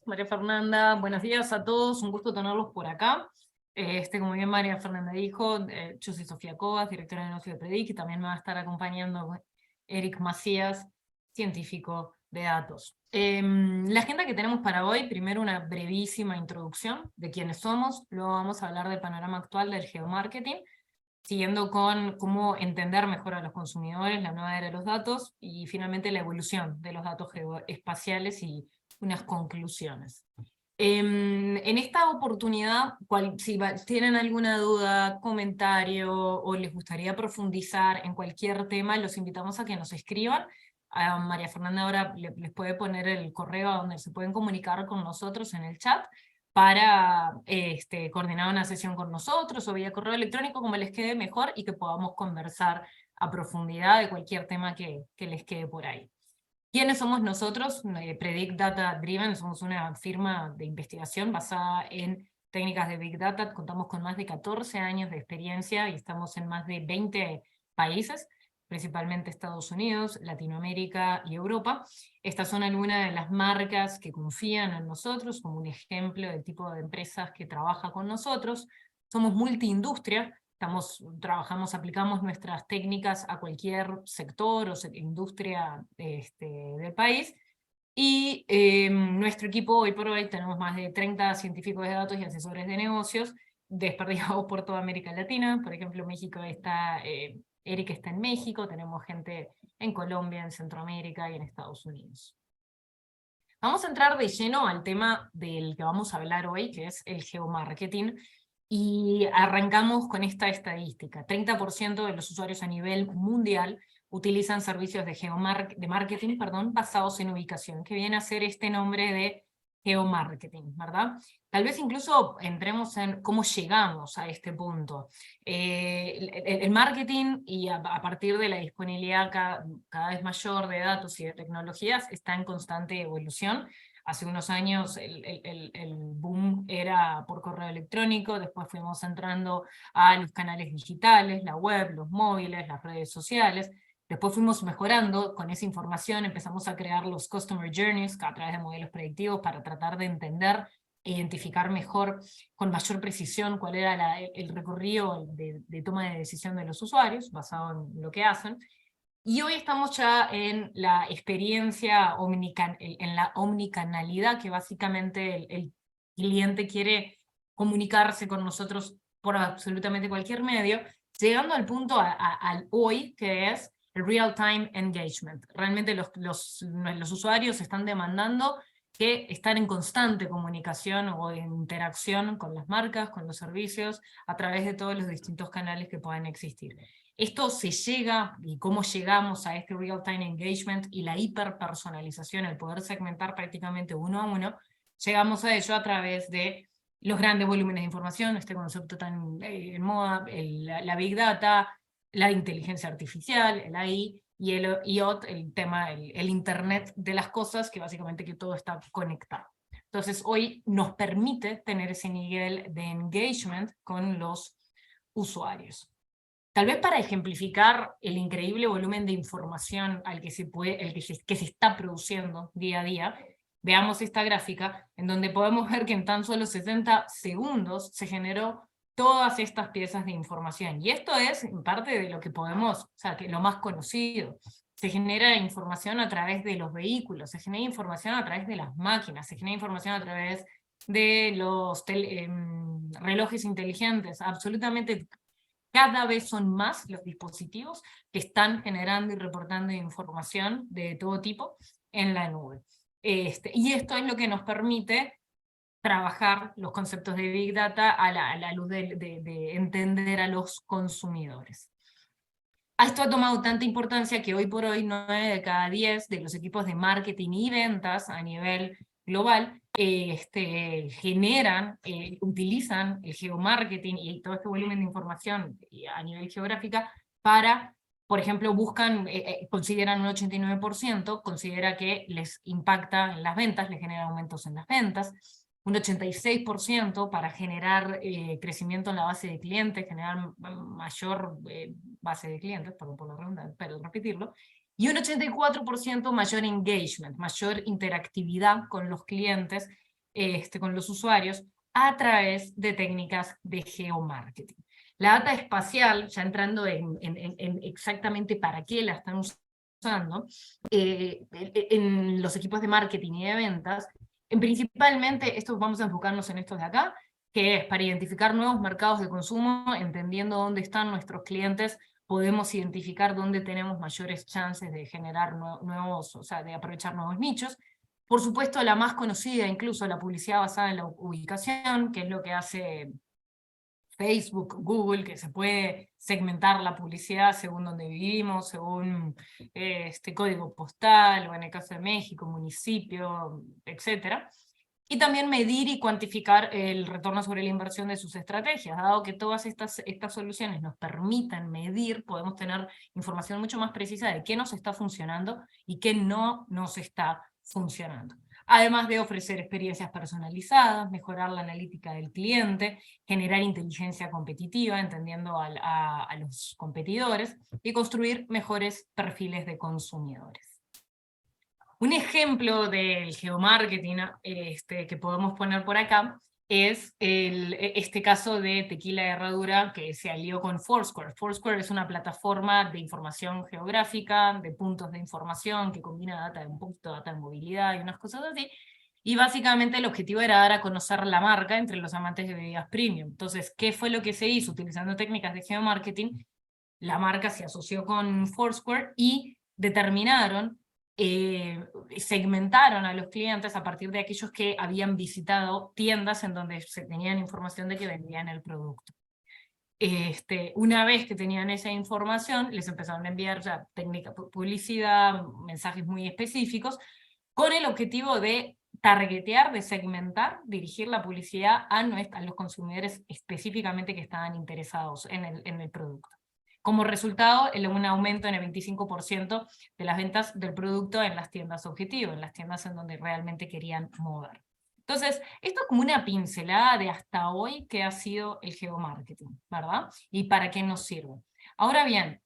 María Fernanda, buenos días a todos, un gusto tenerlos por acá. Como bien María Fernanda dijo, yo soy Sofía Cobas, directora de negocio de Predic, y también me va a estar acompañando Eric Macías, científico de datos. La agenda que tenemos para hoy, primero una brevísima introducción de quiénes somos, luego vamos a hablar del panorama actual del geomarketing, siguiendo con cómo entender mejor a los consumidores, la nueva era de los datos, y finalmente la evolución de los datos geoespaciales y unas conclusiones. En esta oportunidad, si tienen alguna duda, comentario o les gustaría profundizar en cualquier tema, los invitamos a que nos escriban. A María Fernanda ahora les puede poner el correo a donde se pueden comunicar con nosotros en el chat para coordinar una sesión con nosotros o vía correo electrónico, como les quede mejor, y que podamos conversar a profundidad de cualquier tema que les quede por ahí. ¿Quiénes somos nosotros? Predict Data Driven, somos una firma de investigación basada en técnicas de Big Data, contamos con más de 14 años de experiencia y estamos en más de 20 países, principalmente Estados Unidos, Latinoamérica y Europa. Estas son algunas de las marcas que confían en nosotros, como un ejemplo del tipo de empresas que trabaja con nosotros. Somos multiindustria, aplicamos nuestras técnicas a cualquier sector o industria del país, y nuestro equipo hoy por hoy tenemos más de 30 científicos de datos y asesores de negocios desperdigados por toda América Latina. Por ejemplo, México está, Eric está en México, tenemos gente en Colombia, en Centroamérica y en Estados Unidos. Vamos a entrar de lleno al tema del que vamos a hablar hoy, que es el geomarketing. Y arrancamos con esta estadística. 30% de los usuarios a nivel mundial utilizan servicios de marketing, basados en ubicación, que viene a ser este nombre de geomarketing, ¿verdad? Tal vez incluso entremos en cómo llegamos a este punto. El marketing, y a partir de la disponibilidad cada vez mayor de datos y de tecnologías, está en constante evolución. Hace unos años el boom era por correo electrónico, después fuimos entrando a los canales digitales, la web, los móviles, las redes sociales. Después fuimos mejorando con esa información, empezamos a crear los Customer Journeys a través de modelos predictivos para tratar de entender e identificar mejor, con mayor precisión, cuál era el recorrido de toma de decisión de los usuarios, basado en lo que hacen. Y hoy estamos ya en la experiencia en la omnicanalidad, que básicamente el cliente quiere comunicarse con nosotros por absolutamente cualquier medio, llegando al punto al hoy, que es el real-time engagement. Realmente los usuarios están demandando que están en constante comunicación o en interacción con las marcas, con los servicios, a través de todos los distintos canales que puedan existir. Esto se llega, y cómo llegamos a este real-time engagement y la hiperpersonalización, el poder segmentar prácticamente uno a uno, llegamos a ello a través de los grandes volúmenes de información, este concepto tan en moda, la Big Data, la inteligencia artificial, el AI, y el IoT, el tema, el Internet de las cosas, que básicamente que todo está conectado. Entonces hoy nos permite tener ese nivel de engagement con los usuarios. Tal vez para ejemplificar el increíble volumen de información al que que se está produciendo día a día, veamos esta gráfica en donde podemos ver que en tan solo 60 segundos se generó todas estas piezas de información. Y esto es en parte de lo que podemos, o sea, que lo más conocido. Se genera información a través de los vehículos, se genera información a través de las máquinas, se genera información a través de los relojes inteligentes, absolutamente. Cada vez son más los dispositivos que están generando y reportando información de todo tipo en la nube. Y esto es lo que nos permite trabajar los conceptos de Big Data a la luz de entender a los consumidores. Esto ha tomado tanta importancia que hoy por hoy 9 de cada 10 de los equipos de marketing y ventas a nivel global utilizan el geomarketing y todo este volumen de información a nivel geográfica para, por ejemplo, consideran un 89%, considera que les impacta en las ventas, les genera aumentos en las ventas, un 86% para generar crecimiento en la base de clientes, generar mayor base de clientes, perdón por la redundancia, pero repetirlo, y un 84% mayor engagement, mayor interactividad con los clientes, con los usuarios, a través de técnicas de geomarketing. La data espacial, ya entrando en exactamente para qué la están usando, en los equipos de marketing y de ventas, principalmente, vamos a enfocarnos en estos de acá, que es para identificar nuevos mercados de consumo, entendiendo dónde están nuestros clientes, podemos identificar dónde tenemos mayores chances de generar nuevos, o sea, de aprovechar nuevos nichos. Por supuesto, la más conocida, incluso la publicidad basada en la ubicación, que es lo que hace Facebook, Google, que se puede segmentar la publicidad según donde vivimos, según este código postal, o en el caso de México, municipio, etc. Y también medir y cuantificar el retorno sobre la inversión de sus estrategias. Dado que todas estas soluciones nos permitan medir, podemos tener información mucho más precisa de qué nos está funcionando y qué no nos está funcionando. Además de ofrecer experiencias personalizadas, mejorar la analítica del cliente, generar inteligencia competitiva, entendiendo a los competidores, y construir mejores perfiles de consumidores. Un ejemplo del geomarketing que podemos poner por acá es este caso de Tequila Herradura, que se alió con Foursquare. Foursquare es una plataforma de información geográfica, de puntos de información, que combina data, un poquito de data de movilidad y unas cosas así, y básicamente el objetivo era dar a conocer la marca entre los amantes de bebidas premium. Entonces, ¿qué fue lo que se hizo? Utilizando técnicas de geomarketing, la marca se asoció con Foursquare y determinaron, segmentaron a los clientes a partir de aquellos que habían visitado tiendas en donde se tenían información de que vendían el producto. Una vez que tenían esa información, les empezaron a enviar ya técnica, publicidad, mensajes muy específicos, con el objetivo de targetear, de segmentar, dirigir la publicidad a los consumidores específicamente que estaban interesados en el producto. Como resultado, un aumento en el 25% de las ventas del producto en las tiendas objetivo, en las tiendas en donde realmente querían mover. Entonces, esto es como una pincelada de hasta hoy que ha sido el geomarketing, ¿verdad? Y para qué nos sirve. Ahora bien,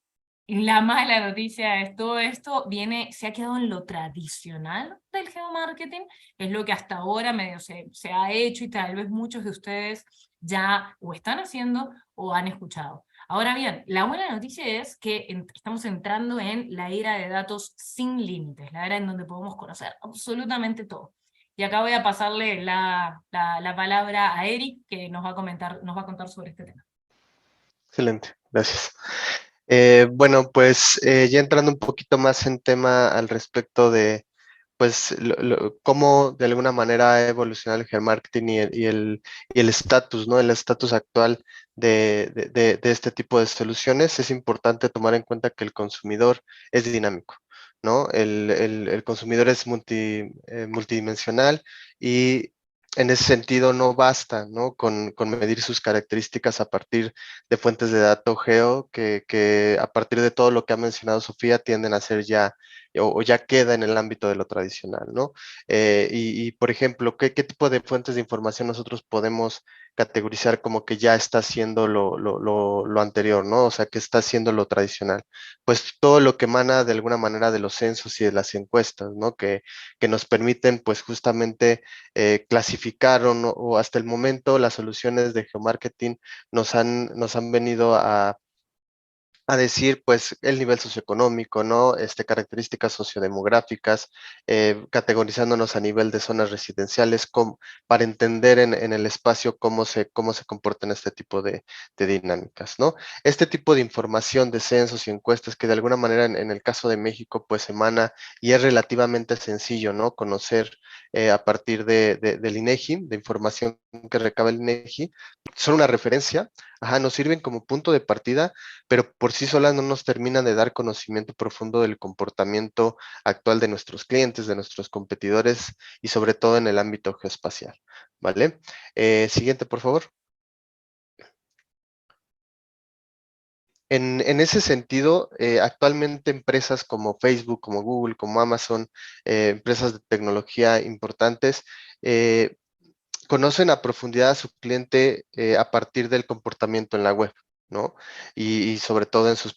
la mala noticia es todo esto se ha quedado en lo tradicional del geomarketing, es lo que hasta ahora medio se ha hecho y tal vez muchos de ustedes ya o están haciendo o han escuchado. Ahora bien, la buena noticia es que estamos entrando en la era de datos sin límites, la era en donde podemos conocer absolutamente todo. Y acá voy a pasarle la palabra a Eric, que nos va a contar sobre este tema. Excelente, gracias. Bueno, pues ya entrando un poquito más en tema al respecto de pues cómo de alguna manera ha evolucionado el geomarketing y el estatus, ¿no? El estatus actual de este tipo de soluciones. Es importante tomar en cuenta que el consumidor es dinámico, ¿no? El consumidor es multidimensional y en ese sentido no basta, ¿no? Con medir sus características a partir de fuentes de datos geo que a partir de todo lo que ha mencionado Sofía tienden a ser ya o ya queda en el ámbito de lo tradicional, ¿no? Por ejemplo, ¿qué tipo de fuentes de información nosotros podemos categorizar como que ya está haciendo lo anterior, ¿no? O sea, que está haciendo lo tradicional. Pues todo lo que emana de alguna manera de los censos y de las encuestas, ¿no? Que nos permiten, pues justamente clasificar o hasta el momento las soluciones de geomarketing nos han venido a decir, pues, el nivel socioeconómico, ¿no? Características sociodemográficas, categorizándonos a nivel de zonas residenciales, para entender en el espacio cómo se comportan este tipo de dinámicas, ¿no? Este tipo de información de censos y encuestas que de alguna manera en el caso de México, pues, emana y es relativamente sencillo, ¿no? Conocer a partir del INEGI, de información que recaba el INEGI, son una referencia, nos sirven como punto de partida, pero por sí solas no nos terminan de dar conocimiento profundo del comportamiento actual de nuestros clientes, de nuestros competidores y sobre todo en el ámbito geoespacial, ¿vale? Siguiente, por favor. En ese sentido, actualmente empresas como Facebook, como Google, como Amazon, empresas de tecnología importantes, conocen a profundidad a su cliente a partir del comportamiento en la web, ¿no? Y sobre todo en sus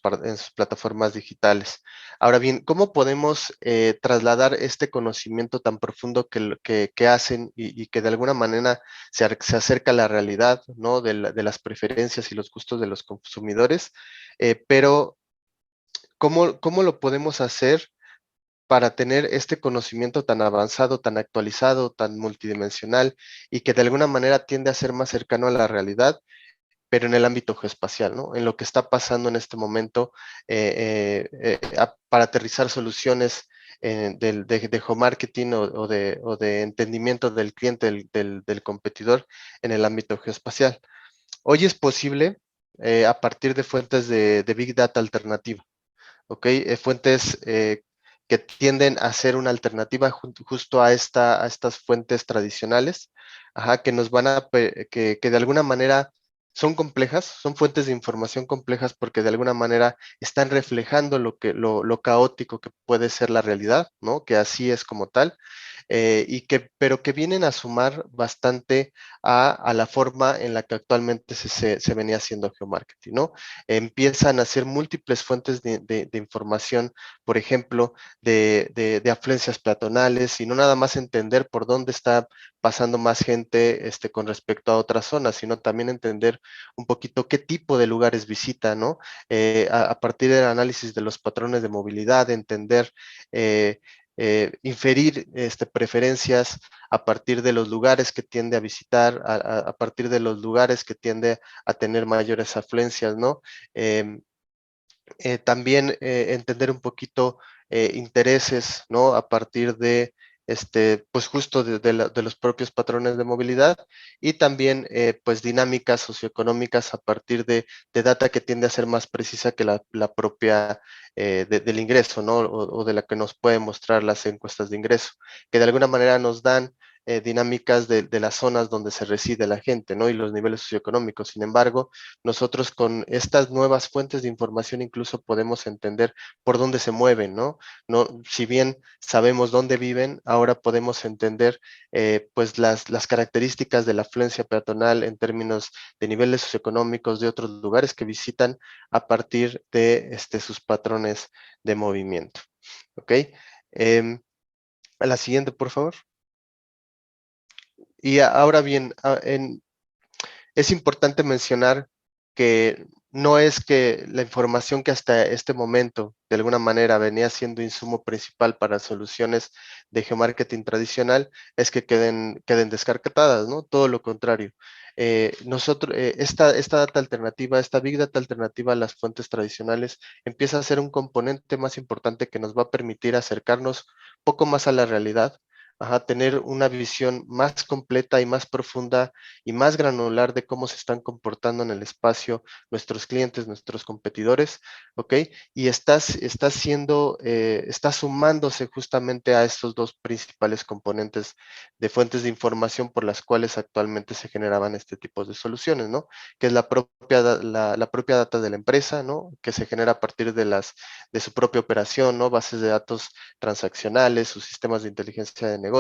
plataformas digitales. Ahora bien, ¿cómo podemos trasladar este conocimiento tan profundo que hacen y que de alguna manera se acerca a la realidad, ¿no? De las preferencias y los gustos de los consumidores, pero ¿cómo lo podemos hacer para tener este conocimiento tan avanzado, tan actualizado, tan multidimensional y que de alguna manera tiende a ser más cercano a la realidad, pero en el ámbito geoespacial, ¿no? En lo que está pasando en este momento para aterrizar soluciones de geomarketing o de entendimiento del cliente, del competidor en el ámbito geoespacial. Hoy es posible a partir de fuentes de Big Data alternativa. ¿Ok? Fuentes que tienden a ser una alternativa justo a estas fuentes tradicionales, ajá, que nos van que de alguna manera son complejas, son fuentes de información complejas porque de alguna manera están reflejando lo caótico que puede ser la realidad, ¿no? Que así es como tal, pero que vienen a sumar bastante a la forma en la que actualmente se venía haciendo geomarketing, ¿no? Empiezan a ser múltiples fuentes de información, por ejemplo, de afluencias peatonales, y no nada más entender por dónde está pasando más gente con respecto a otras zonas, sino también entender un poquito qué tipo de lugares visita, ¿no? A partir del análisis de los patrones de movilidad, entender inferir preferencias a partir de los lugares que tiende a visitar, a partir de los lugares que tiende a tener mayores afluencias, ¿no? Eh, También entender un poquito intereses, ¿no? A partir de, pues justo de los propios patrones de movilidad y también, pues, dinámicas socioeconómicas a partir de data que tiende a ser más precisa que la propia del ingreso, ¿no? O de la que nos pueden mostrar las encuestas de ingreso, que de alguna manera nos dan dinámicas de las zonas donde se reside la gente, ¿no? Y los niveles socioeconómicos. Sin embargo, nosotros con estas nuevas fuentes de información incluso podemos entender por dónde se mueven, ¿no? Si bien sabemos dónde viven, ahora podemos entender pues las características de la afluencia peatonal en términos de niveles socioeconómicos de otros lugares que visitan a partir de sus patrones de movimiento. ¿Ok? A la siguiente, por favor. Y ahora bien, es importante mencionar que no es que la información que hasta este momento de alguna manera venía siendo insumo principal para soluciones de geomarketing tradicional, es que queden descartadas, ¿no? Todo lo contrario. Esta data alternativa, esta Big Data alternativa a las fuentes tradicionales, empieza a ser un componente más importante que nos va a permitir acercarnos poco más a la realidad, tener una visión más completa y más profunda y más granular de cómo se están comportando en el espacio nuestros clientes, nuestros competidores, ¿ok? Y está sumándose justamente a estos dos principales componentes de fuentes de información por las cuales actualmente se generaban este tipo de soluciones, ¿no? Que es la propia data de la empresa, ¿no? Que se genera a partir de su propia operación, ¿no? Bases de datos transaccionales, sus sistemas de inteligencia de negocio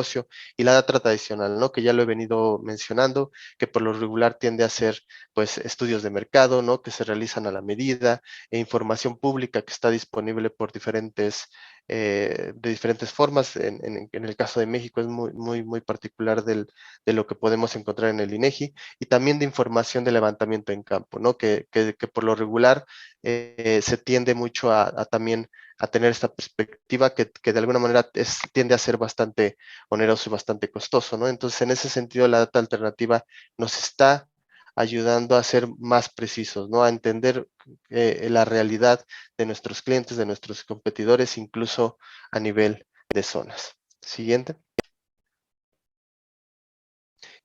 y la data tradicional, ¿no? Que ya lo he venido mencionando, que por lo regular tiende a ser pues estudios de mercado, ¿no? Que se realizan a la medida e información pública que está disponible por de diferentes formas. En el caso de México es muy particular de lo que podemos encontrar en el INEGI y también de información de levantamiento en campo, ¿no? Que por lo regular se tiende mucho a también a tener esta perspectiva que de alguna manera tiende a ser bastante oneroso y bastante costoso, ¿no? Entonces, en ese sentido, la data alternativa nos está ayudando a ser más precisos, ¿no? A entender la realidad de nuestros clientes, de nuestros competidores, incluso a nivel de zonas. Siguiente.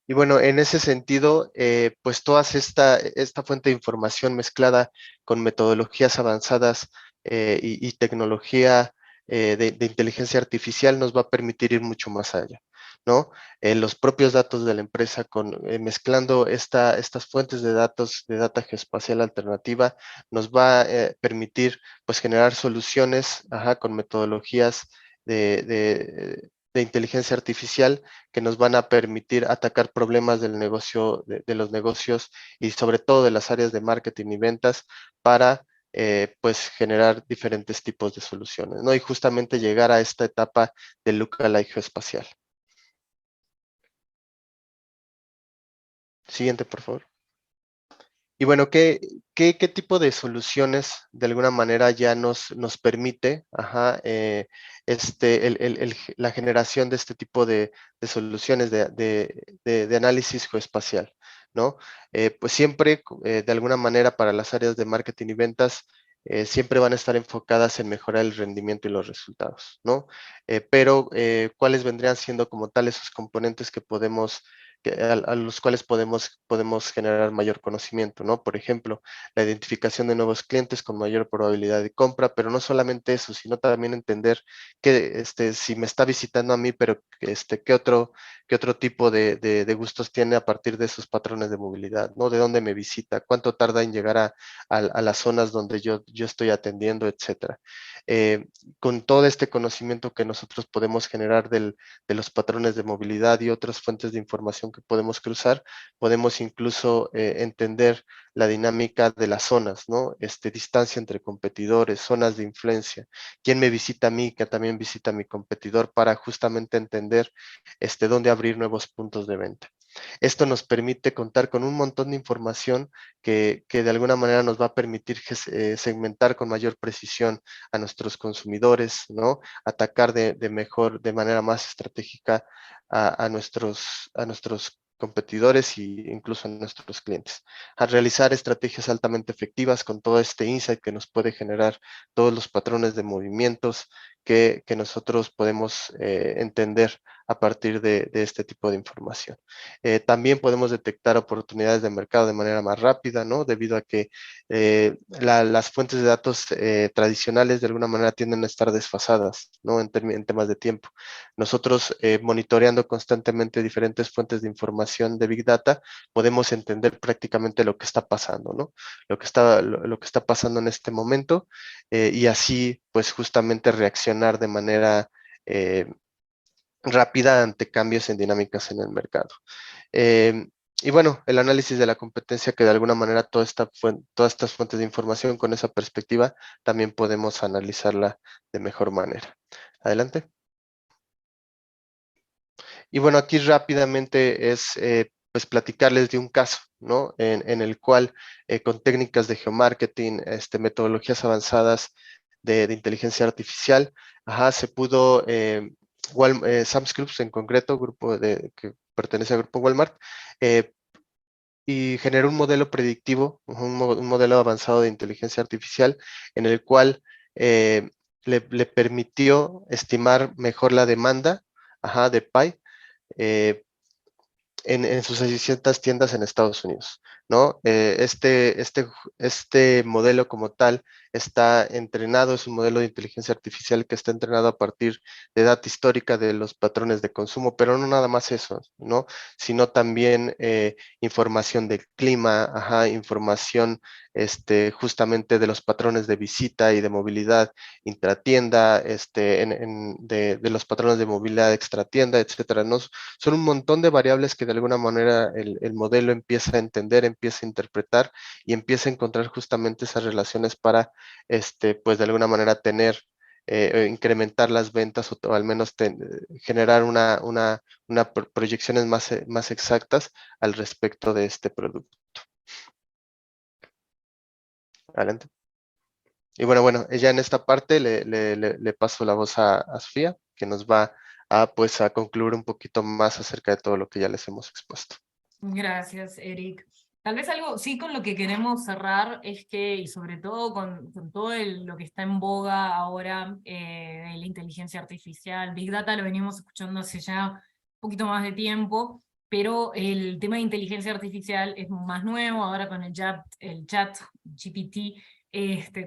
Y bueno, en ese sentido, pues toda esta fuente de información mezclada con metodologías avanzadas y tecnología de inteligencia artificial nos va a permitir ir mucho más allá, ¿no? Los propios datos de la empresa mezclando estas fuentes de datos, de data geoespacial alternativa, nos va a permitir pues generar soluciones con metodologías de de inteligencia artificial que nos van a permitir atacar problemas del negocio, de los negocios y sobre todo de las áreas de marketing y ventas para pues generar diferentes tipos de soluciones, ¿no? Y justamente llegar a esta etapa del lookalike geoespacial. Siguiente, por favor. Y bueno, ¿qué tipo de soluciones de alguna manera ya nos permite la generación de este tipo de soluciones de análisis geoespacial, ¿no? Pues siempre, de alguna manera, para las áreas de marketing y ventas, siempre van a estar enfocadas en mejorar el rendimiento y los resultados, ¿no? Pero, ¿cuáles vendrían siendo como tal esos componentes que podemos a los cuales podemos generar mayor conocimiento, ¿no? Por ejemplo, la identificación de nuevos clientes con mayor probabilidad de compra, pero no solamente eso, sino también entender que si me está visitando a mí, pero qué otro tipo de gustos tiene a partir de esos patrones de movilidad, ¿no? De dónde me visita, cuánto tarda en llegar a las zonas donde yo estoy atendiendo, etcétera. Con todo este conocimiento que nosotros podemos generar de los patrones de movilidad y otras fuentes de información que podemos cruzar, podemos incluso entender la dinámica de las zonas, ¿no? Distancia entre competidores, zonas de influencia, quién me visita a mí, que también visita a mi competidor, para justamente entender dónde abrir nuevos puntos de venta. Esto nos permite contar con un montón de información que de alguna manera nos va a permitir segmentar con mayor precisión a nuestros consumidores, ¿no? Atacar de manera más estratégica a nuestros competidores e incluso a nuestros clientes. A realizar estrategias altamente efectivas con todo este insight que nos puede generar todos los patrones de movimientos que nosotros podemos entender a partir de este tipo de información. También podemos detectar oportunidades de mercado de manera más rápida, ¿no? Debido a que las fuentes de datos tradicionales de alguna manera tienden a estar desfasadas, ¿no? En temas de tiempo. Nosotros, monitoreando constantemente diferentes fuentes de información de Big Data, podemos entender prácticamente lo que está pasando, ¿no? Lo que está pasando en este momento, y así, pues justamente reaccionar de manera rápida ante cambios en dinámicas en el mercado. Y bueno, el análisis de la competencia, que de alguna manera todas estas fuentes de información con esa perspectiva también podemos analizarla de mejor manera. Adelante. Y bueno, aquí rápidamente es pues platicarles de un caso, ¿no? En el cual con técnicas de geomarketing, metodologías avanzadas de inteligencia artificial, se pudo, Sam's Clubs en concreto, que pertenece al grupo Walmart, y generó un modelo predictivo, un modelo avanzado de inteligencia artificial en el cual le permitió estimar mejor la demanda de pie en sus 600 tiendas en Estados Unidos, ¿no? Este modelo como tal está entrenado, es un modelo de inteligencia artificial que está entrenado a partir de data histórica de los patrones de consumo, pero no nada más eso, ¿no? Sino también información del clima, información justamente de los patrones de visita y de movilidad intratienda, de los patrones de movilidad extratienda, etcétera, ¿no? Son un montón de variables que de alguna manera el modelo empieza a entender, empieza a interpretar y empieza a encontrar justamente esas relaciones para, pues de alguna manera tener, incrementar las ventas o al menos generar proyecciones más exactas al respecto de este producto. Adelante. Y bueno, ya en esta parte le paso la voz a Sofía, que nos va pues a concluir un poquito más acerca de todo lo que ya les hemos expuesto. Gracias, Eric. Tal vez algo, sí, con lo que queremos cerrar es que, y sobre todo con todo lo que está en boga ahora, la inteligencia artificial, Big Data, lo venimos escuchando hace ya un poquito más de tiempo, pero el tema de inteligencia artificial es más nuevo, ahora con el chat GPT,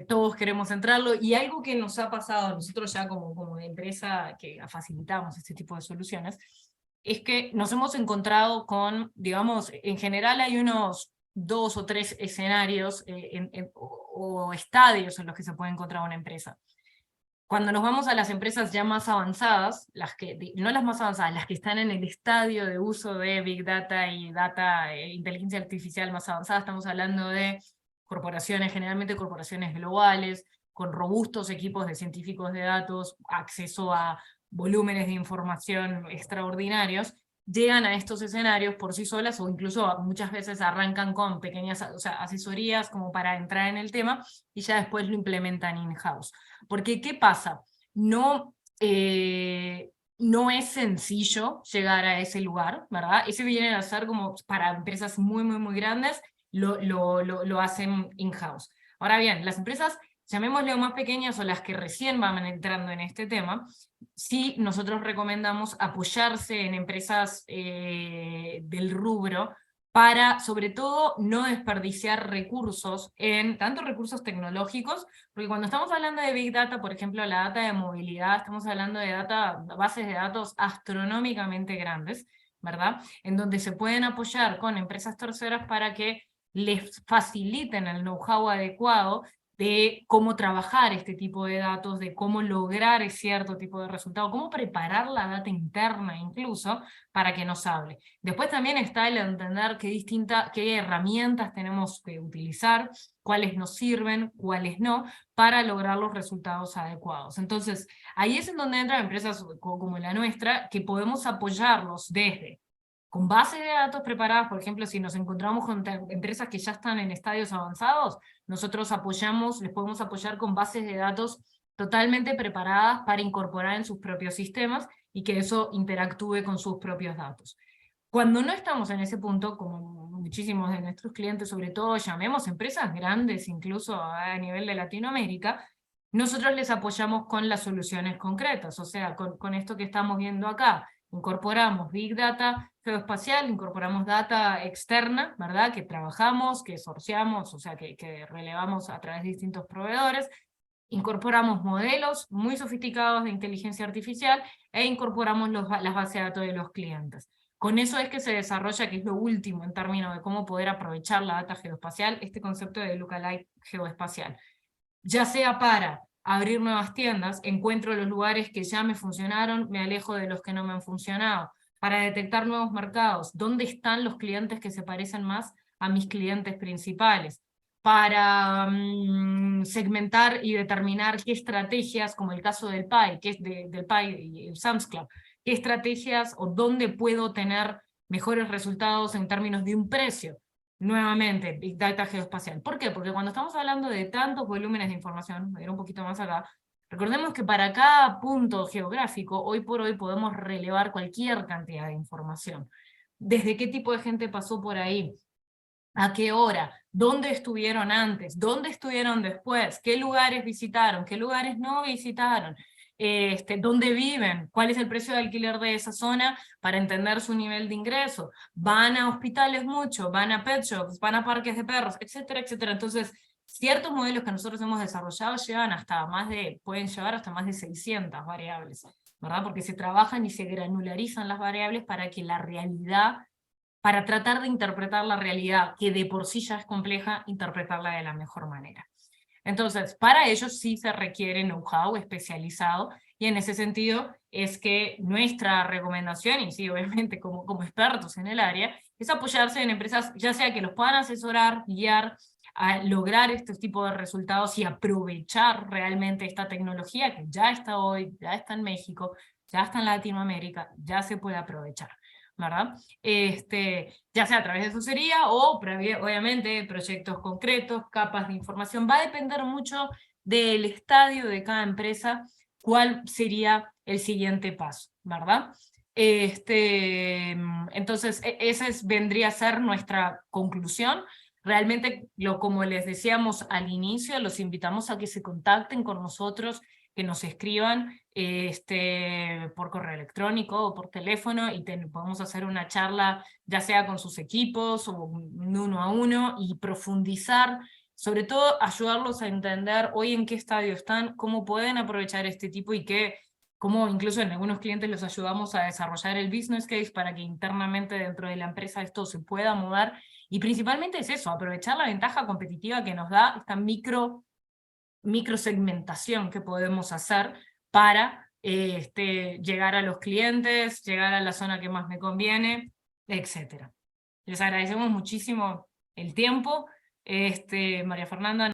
todos queremos entrarlo, y algo que nos ha pasado, nosotros ya como de empresa que facilitamos este tipo de soluciones, es que nos hemos encontrado con, digamos, en general hay unos 2 o 3 escenarios o estadios en los que se puede encontrar una empresa. Cuando nos vamos a las empresas ya más avanzadas, no las más avanzadas, las que están en el estadio de uso de Big Data y inteligencia artificial más avanzada, estamos hablando de corporaciones, generalmente corporaciones globales, con robustos equipos de científicos de datos, acceso a volúmenes de información extraordinarios, llegan a estos escenarios por sí solas o incluso muchas veces arrancan con pequeñas, o sea, asesorías como para entrar en el tema y ya después lo implementan in-house. Porque, ¿qué pasa? No, no es sencillo llegar a ese lugar, ¿verdad? Ese viene a ser como para empresas muy, muy, muy grandes, lo hacen in-house. Ahora bien, las empresas, llamémosle más pequeñas o las que recién van entrando en este tema, sí nosotros recomendamos apoyarse en empresas del rubro para, sobre todo, no desperdiciar recursos, tanto recursos tecnológicos, porque cuando estamos hablando de Big Data, por ejemplo, la data de movilidad, estamos hablando de bases de datos astronómicamente grandes, ¿verdad? En donde se pueden apoyar con empresas terceras para que les faciliten el know-how adecuado de cómo trabajar este tipo de datos, de cómo lograr cierto tipo de resultado, cómo preparar la data interna incluso para que nos hable. Después también está el entender qué herramientas tenemos que utilizar, cuáles nos sirven, cuáles no, para lograr los resultados adecuados. Entonces, ahí es en donde entran empresas como la nuestra, que podemos apoyarlos desde con bases de datos preparadas. Por ejemplo, si nos encontramos con empresas que ya están en estadios avanzados, nosotros les podemos apoyar con bases de datos totalmente preparadas para incorporar en sus propios sistemas y que eso interactúe con sus propios datos. Cuando no estamos en ese punto, como muchísimos de nuestros clientes, sobre todo llamemos empresas grandes, incluso a nivel de Latinoamérica, nosotros les apoyamos con las soluciones concretas, o sea, con esto que estamos viendo acá. Incorporamos Big Data geoespacial, incorporamos data externa, ¿verdad? Que trabajamos, que sourceamos, o sea, que relevamos a través de distintos proveedores, incorporamos modelos muy sofisticados de inteligencia artificial e incorporamos las bases de datos de los clientes. Con eso es que se desarrolla, que es lo último en términos de cómo poder aprovechar la data geoespacial, este concepto de lookalike geoespacial. Ya sea para abrir nuevas tiendas, encuentro los lugares que ya me funcionaron, me alejo de los que no me han funcionado, para detectar nuevos mercados, dónde están los clientes que se parecen más a mis clientes principales, para segmentar y determinar qué estrategias, como el caso del PAI, que es del PAI y el Sam's Club, qué estrategias o dónde puedo tener mejores resultados en términos de un precio. Nuevamente, Big Data geoespacial. ¿Por qué? Porque cuando estamos hablando de tantos volúmenes de información, voy a ir un poquito más acá, recordemos que para cada punto geográfico, hoy por hoy podemos relevar cualquier cantidad de información. Desde qué tipo de gente pasó por ahí, a qué hora, dónde estuvieron antes, dónde estuvieron después, qué lugares visitaron, qué lugares no visitaron, dónde viven, cuál es el precio de alquiler de esa zona para entender su nivel de ingreso, van a hospitales mucho, van a pet shops, van a parques de perros, etcétera, etcétera. Entonces, ciertos modelos que nosotros hemos desarrollado pueden llevar hasta más de 600 variables, ¿verdad? Porque se trabajan y se granularizan las variables para que la realidad, para tratar de interpretar la realidad, que de por sí ya es compleja, interpretarla de la mejor manera. Entonces, para ello sí se requiere know-how especializado, y en ese sentido es que nuestra recomendación, y sí, obviamente como expertos en el área, es apoyarse en empresas, ya sea que los puedan asesorar, guiar, a lograr estos tipos de resultados y aprovechar realmente esta tecnología que ya está hoy, ya está en México, ya está en Latinoamérica, ya se puede aprovechar, ¿verdad? Ya sea a través de asesoría o obviamente proyectos concretos, capas de información. Va a depender mucho del estadio de cada empresa, cuál sería el siguiente paso, ¿verdad? Entonces, vendría a ser nuestra conclusión. Realmente, como les decíamos al inicio, los invitamos a que se contacten con nosotros, que nos escriban por correo electrónico o por teléfono, y podemos hacer una charla, ya sea con sus equipos o un uno a uno, y profundizar, sobre todo ayudarlos a entender hoy en qué estadio están, cómo pueden aprovechar este tipo y cómo incluso en algunos clientes los ayudamos a desarrollar el business case para que internamente dentro de la empresa esto se pueda mudar. Y principalmente es eso, aprovechar la ventaja competitiva que nos da esta microsegmentación que podemos hacer para llegar a los clientes, llegar a la zona que más me conviene, etc. Les agradecemos muchísimo el tiempo. María Fernanda